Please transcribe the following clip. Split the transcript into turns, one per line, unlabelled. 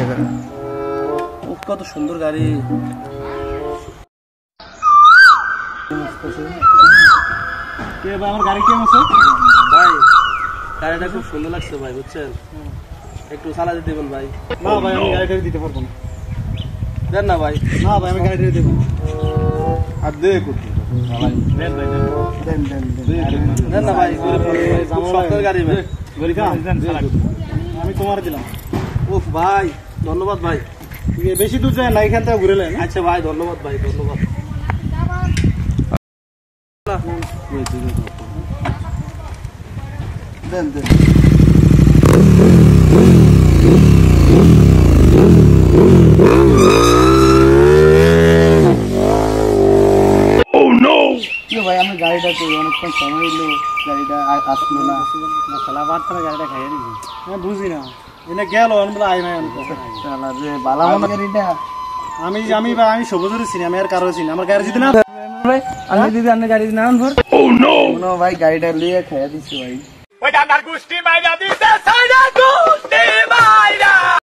জায়গাটা।
কত সুন্দর গাড়ি। আমার গাড়ি কেমন আছে ভাই? গাড়িটা খুব সুন্দর লাগছে ভাই, বুঝছেন? একটু চালা দিতে দেবেন ভাই। না ভাই আমি গাড়িটা দিতে পারবো না। দেন না ভাই। না ভাই আমি গাড়িটা দেবো আর দে করতে দেন ভাই, দেন না ভাই। সত্তর গাড়ি ভাই, আমি তোমার দিলাম। উফ ভাই ধন্যবাদ ভাই, বেশি দূর যায় না, এখান থেকে ঘুরে নেন। আচ্ছা ভাই ধন্যবাদ ভাই, ধন্যবাদ। দেন দেন। ভাই আমি গাড়িটা করি, অনেকক্ষণ সময় এলো, গাড়িটা আসলো না। খেলা বার করে গাড়িটা খাইয়ে দিবি। হ্যাঁ বুঝি না, এনে গেল আই নাই গাড়িটা। আমি সবুজের চিনি, আমি আর কারো চিনি। আমার গাড়ি যদি না ভাই, আমি দিদি আপনার গাড়ি না আনবর। ও নো ভাই, গাড়িটা লিয়ে খাইয়ে দিচ্ছি ভাই।